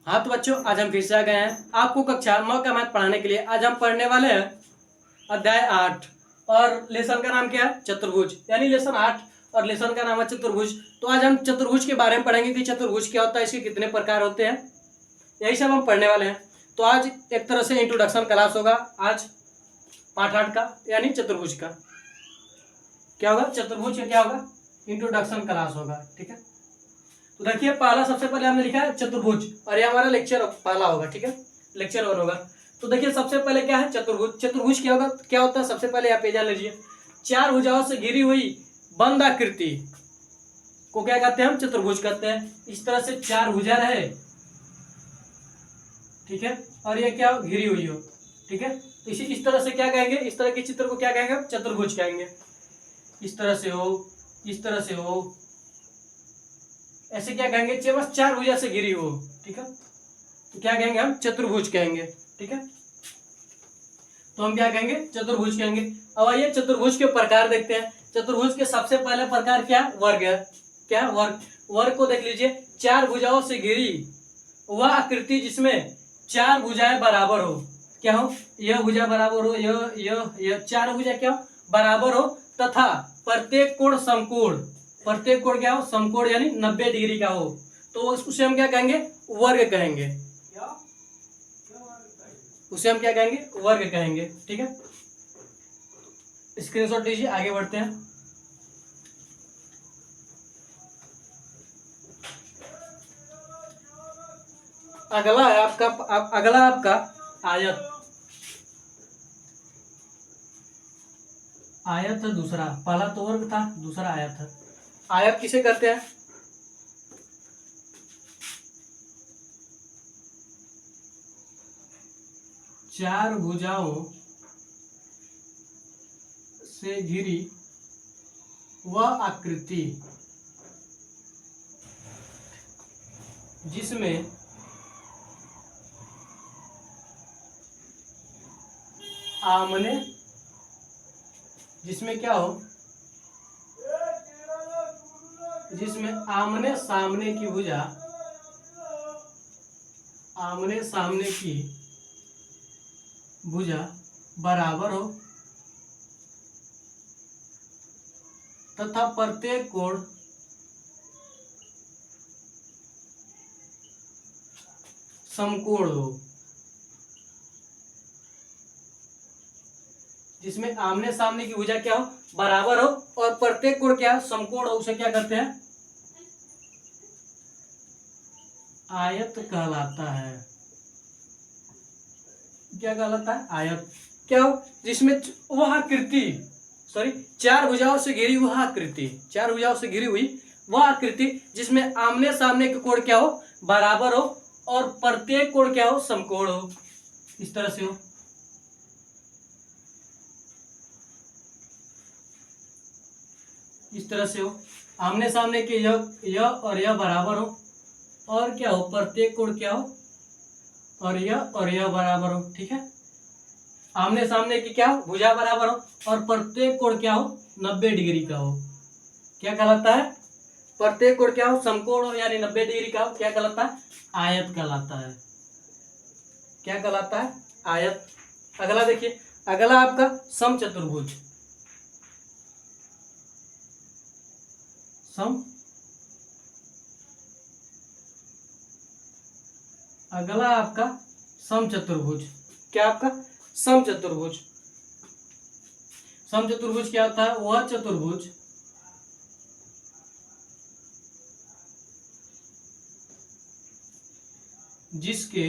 हाँ तो बच्चों, आज हम फिर से आ गए हैं आपको कक्षा 9 का मैथ पढ़ाने के लिए। आज हम पढ़ने वाले हैं अध्याय 8 और लेसन का नाम क्या है? चतुर्भुज। यानी लेसन 8 और लेसन का नाम है चतुर्भुज। तो आज हम चतुर्भुज के बारे में पढ़ेंगे कि चतुर्भुज क्या होता है, इसके कितने प्रकार होते हैं, यही सब हम पढ़ने वाले हैं। तो आज एक तरह से इंट्रोडक्शन क्लास होगा आज पाठ 8 का, यानी चतुर्भुज का। क्या होगा? चतुर्भुज का क्या होगा? इंट्रोडक्शन क्लास होगा। ठीक है, तो देखिए पहला सबसे पहले हमने लिखा है चतुर्भुज और ये हमारा लेक्चर पहला होगा। ठीक है, लेक्चर 1 होगा। तो देखिए सबसे पहले क्या है चतुर्भुज। चतुर्भुज क्या होगा, क्या होता है? सबसे पहले आप जान लीजिए, चार भुजाओं से घिरी हुई बंद आकृति को क्या कहते हैं? हम चतुर्भुज कहते हैं। इस तरह से चार भुजा रहे, ठीक है, और ये क्या घिरी हुई हो। ठीक है, तो इस तरह से क्या कहेंगे? इस तरह के चित्र को क्या कहेंगे? चतुर्भुज कहेंगे। इस तरह से हो, इस तरह से हो, ऐसे क्या कहेंगे? बस चार भुजा से घिरी हो। ठीक है, तो क्या कहेंगे? हम चतुर्भुज कहेंगे। ठीक है, तो हम क्या कहेंगे? चतुर्भुज कहेंगे। अब आइए चतुर्भुज के प्रकार देखते हैं। चतुर्भुज के सबसे पहले प्रकार क्या है? वर्ग है। क्या है? वर्ग। वर्ग को देख लीजिए, चार भुजाओं से घिरी वह आकृति जिसमें चार भुजाएं बराबर हो। क्या हो? यह भुजा बराबर हो, यह चार भुजा क्या हो? बराबर हो, तथा प्रत्येक कोण समकोण। प्रत्येक कोण क्या हो? समकोण, यानी 90 डिग्री का हो। तो उसे हम क्या कहेंगे? वर्ग कहेंगे। उसे हम क्या कहेंगे? वर्ग कहेंगे। ठीक है, स्क्रीनशॉट लीजिए, आगे बढ़ते हैं। अगला आपका आयत। आयत है दूसरा। पहला तो वर्ग था, दूसरा आयत है। आयत किसे कहते हैं? चार भुजाओं से घिरी वह आकृति जिसमें आमने, जिसमें क्या हो? जिसमें आमने सामने की भुजा, आमने सामने की भुजा बराबर हो, तथा प्रत्येक कोण समकोण हो। जिसमें आमने सामने की भुजा क्या हो? बराबर हो, और प्रत्येक कोण क्या हो? समकोण हो। उसे क्या कहते हैं? आयत कहलाता है। क्या कहलाता है? आयत। क्या हो? जिसमें वह आकृति, सॉरी, चार भुजाओं से घिरी वह आकृति, चार भुजाओं से घिरी हुई वह आकृति जिसमें आमने सामने के कोण क्या हो? बराबर हो, और प्रत्येक कोण क्या हो? समकोण हो। इस तरह से हो। इस तरह से हो, आमने सामने के यह और यह बराबर हो, और क्या हो? प्रत्येक कोण क्या हो? और यह बराबर हो। ठीक है, आमने सामने की क्या हो? भुजा बराबर हो, और प्रत्येक कोण क्या हो? 90 डिग्री का हो। क्या कहलाता है? प्रत्येक कोण क्या हो? समकोण हो, यानी 90 डिग्री का हो। क्या कहलाता है? आयत कहलाता है। क्या कहलाता है? आयत। अगला देखिए, अगला आपका समचतुर्भुज। सम, अगला आपका समचतुर्भुज। क्या आपका? समचतुर्भुज। समचतुर्भुज क्या होता है? वह चतुर्भुज जिसके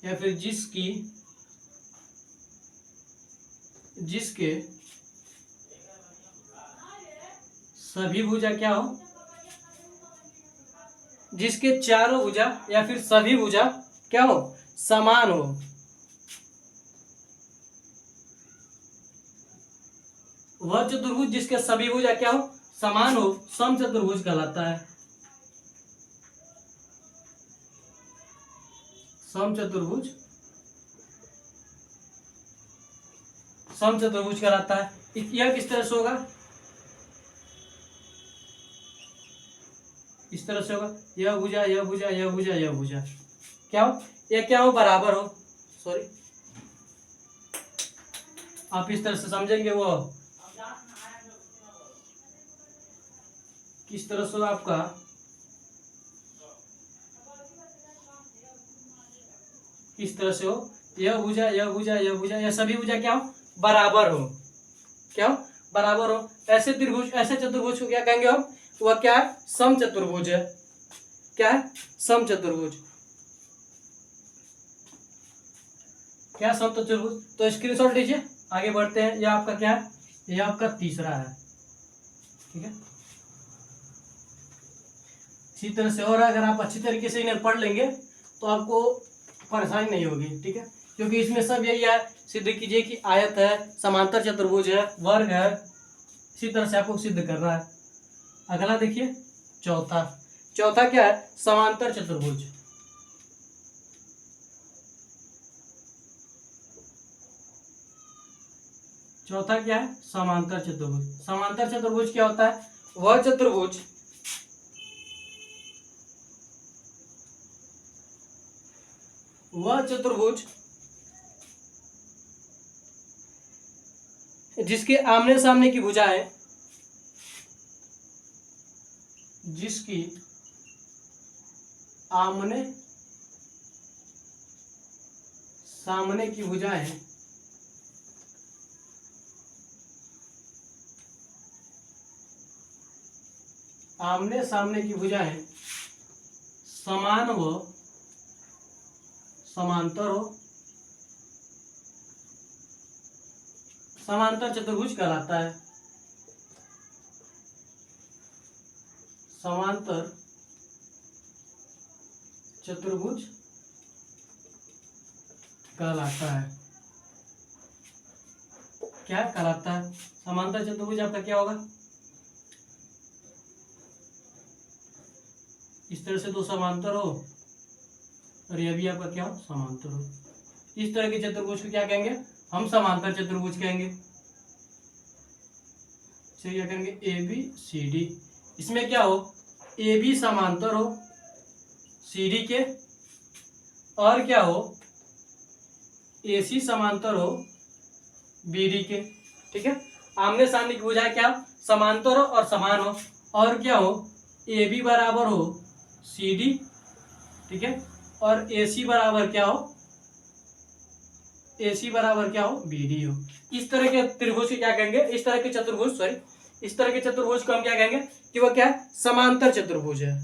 या फिर जिसकी, जिसके सभी भुजा क्या हो? जिसके चारों भुजा या फिर सभी भुजा क्या हो? समान हो। वह चतुर्भुज जिसके सभी भुजा क्या हो? समान हो, समचतुर्भुज कहलाता है। समचतुर्भुज, समचतुर्भुज कहलाता है। यह किस तरह से होगा? इस इस तरह से होगा, यह भुजा यह भुजा यह भुजा यह भुजा, क्या हो, ये क्या हो, बराबर हो, सॉरी आप इस तरह से समझेंगे, वो किस तरह से आपका इस तरह से हो, यह भुजा यह भुजा यह भुजा, यह सभी भुजा क्या हो, बराबर हो, क्या हो, बराबर हो। ऐसे त्रिभुज, ऐसे चतुर्भुज को क्या कहेंगे हम, वह क्या है, समचतुर्भुज है, क्या है, समचतुर्भुज, क्या समचतुर्भुज। तो स्क्रीनशॉट लीजिए, आगे बढ़ते हैं। यह आपका क्या है, यह आपका तीसरा है, ठीक है। इसी तरह से, और अगर आप अच्छी तरीके से इन्हें पढ़ लेंगे तो आपको परेशानी नहीं होगी, ठीक है, क्योंकि इसमें सब यही है, सिद्ध कीजिए कि आयत है, समांतर चतुर्भुज है, वर्ग है, इसी तरह से आपको सिद्ध करना है। अगला देखिए, चौथा, चौथा क्या है, समांतर चतुर्भुज। चौथा क्या है, समांतर चतुर्भुज। समांतर चतुर्भुज क्या होता है, वह चतुर्भुज जिसके आमने सामने की भुजाएं, जिसकी आमने सामने की भुजाएं आमने सामने की भुजाएं समान व समांतर हो, समांतर चतुर्भुज कहलाता है। समांतर चतुर्भुज कहलाता है, क्या कहलाता है, समांतर चतुर्भुज आपका क्या होगा, इस तरह से दो समांतर हो और यह भी आपका क्या हो, समांतर हो। इस तरह के चतुर्भुज को क्या कहेंगे, हम समांतर चतुर्भुज कहेंगे। क्या कहेंगे, ए बी सी डी। इसमें क्या हो, ए बी समांतर हो सी डी के, और क्या हो, ए सी समांतर हो बी डी के, ठीक है। आमने सामने की भुजाएं क्या, समांतर हो और समान हो, और क्या हो, ए बी बराबर हो सी डी, ठीक है, और ए सी बराबर क्या हो, ए सी बराबर क्या हो, बी डी हो। इस तरह के त्रिभुज को क्या कहेंगे, इस तरह के चतुर्भुज, सॉरी, इस तरह के चतुर्भुज को हम क्या कहेंगे, कि वह क्या है, समांतर चतुर्भुज है,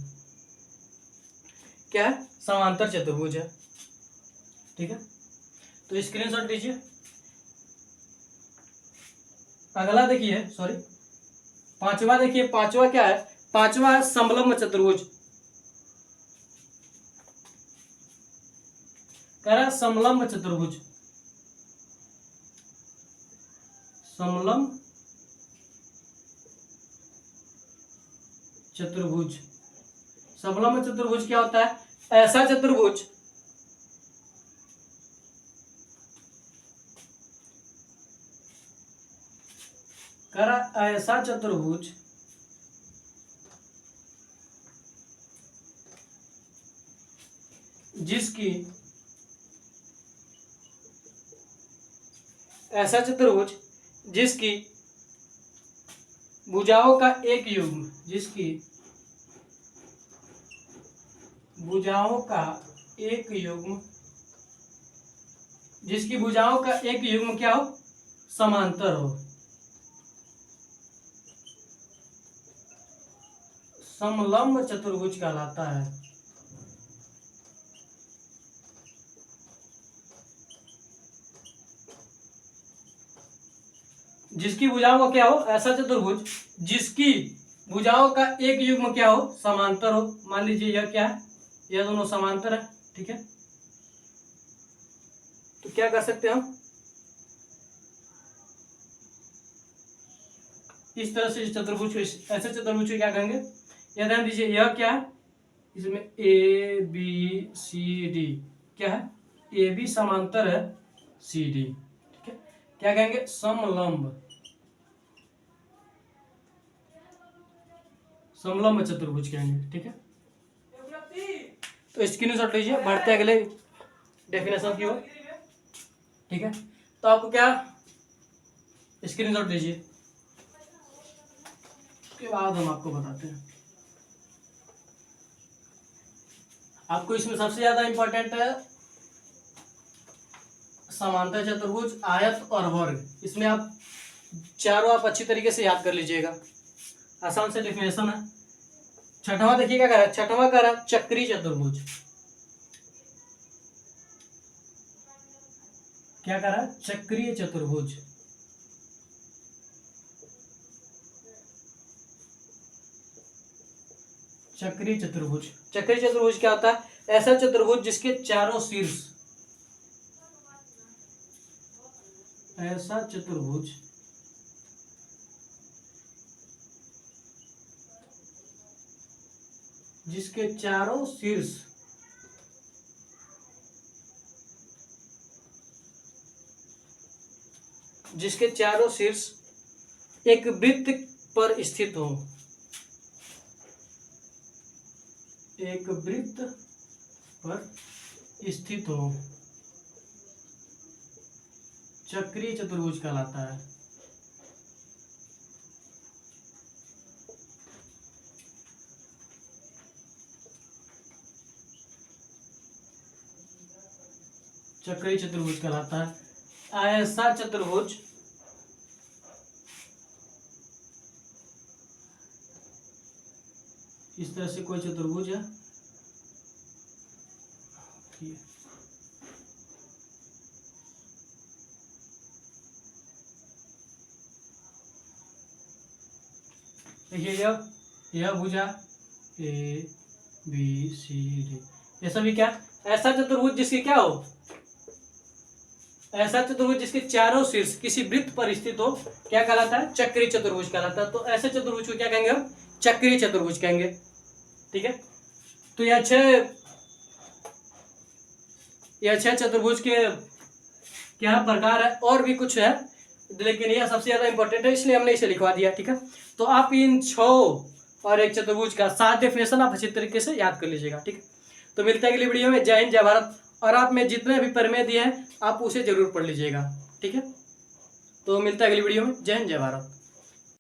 क्या है, समांतर चतुर्भुज है, ठीक है। तो स्क्रीनशॉट लीजिए। अगला देखिए, सॉरी पांचवा देखिए, पांचवा क्या है, पांचवा है समलंब चतुर्भुज। कह रहा है समलंब चतुर्भुज, समलंब चतुर्भुज। समलंब चतुर्भुज क्या होता है, ऐसा चतुर्भुज करा, ऐसा चतुर्भुज जिसकी, ऐसा चतुर्भुज जिसकी भुजाओं का एक युग्म, जिसकी भुजाओं का एक युग्म, जिसकी भुजाओं का एक युग्म क्या हो, समांतर हो, समलंब चतुर्भुज कहलाता है। जिसकी भुजाओं का क्या हो, ऐसा चतुर्भुज जिसकी भुजाओं का एक युग्म क्या हो, समांतर हो। मान लीजिए यह क्या है, यह दोनों समांतर है, ठीक है। तो क्या कर सकते हैं हम, इस तरह से चतुर्भुज को, ऐसे चतुर्भुज को क्या कहेंगे, यह ध्यान दीजिए, यह क्या है, इसमें ए बी सी डी क्या है, ए बी समांतर है सी डी, ठीक है। क्या कहेंगे, समलंब, समलंब चतुर्भुज कहेंगे, ठीक है। तो स्क्रीनशॉट लीजिए, बढ़ते अगले डेफिनेशन की ओर। ठीक है, तो आपको क्या स्क्रीनशॉट लीजिए, उसके बाद हम आपको बताते हैं। आपको इसमें सबसे ज्यादा इंपॉर्टेंट है समांतर चतुर्भुज, आयत और वर्ग। इसमें आप चारों आप अच्छी तरीके से याद कर लीजिएगा, आसान से डेफिनेशन है। छठवां देखिए क्या कह रहा है, छठवां कह रहा है चक्रीय चतुर्भुज। क्या कह रहा है, चक्रीय चतुर्भुज। चक्रीय चतुर्भुज, चक्रीय चतुर्भुज क्या होता है, ऐसा चतुर्भुज जिसके चारों शीर्ष, ऐसा चतुर्भुज जिसके चारों शीर्ष एक वृत्त पर स्थित हो, एक वृत्त पर स्थित हो, चक्रीय चतुर्भुज कहलाता है। चक्रीय चतुर्भुज कहलाता है। ऐसा चतुर्भुज इस तरह से कोई चतुर्भुज है, देखिए यह भुजा ए बी सी डी, ये सभी क्या, ऐसा चतुर्भुज जिसके क्या हो, ऐसा चतुर्भुज जिसके चारों शीर्ष किसी वृत्त पर स्थित हो, क्या कहलाता है, चक्रीय चतुर्भुज कहलाता है। तो ऐसे चतुर्भुज को क्या कहेंगे हम, चक्रीय चतुर्भुज कहेंगे। ठीक है, तो यह छह चतुर्भुज के क्या प्रकार है, और भी कुछ है लेकिन यह सबसे ज्यादा इंपॉर्टेंट है, इसलिए हमने इसे लिखवा दिया। ठीक है, तो आप इन 6 और एक चतुर्भुज का 7 डेफिनेशन आप अच्छी तरीके से याद कर लीजिएगा। ठीक है, तो मिलते हैं अगली वीडियो में। जय हिंद, जय भारत। और आप में जितने भी प्रमेय दिए हैं आप उसे जरूर पढ़ लीजिएगा। ठीक है, तो मिलते हैं अगली वीडियो में। जय हिंद, जय भारत।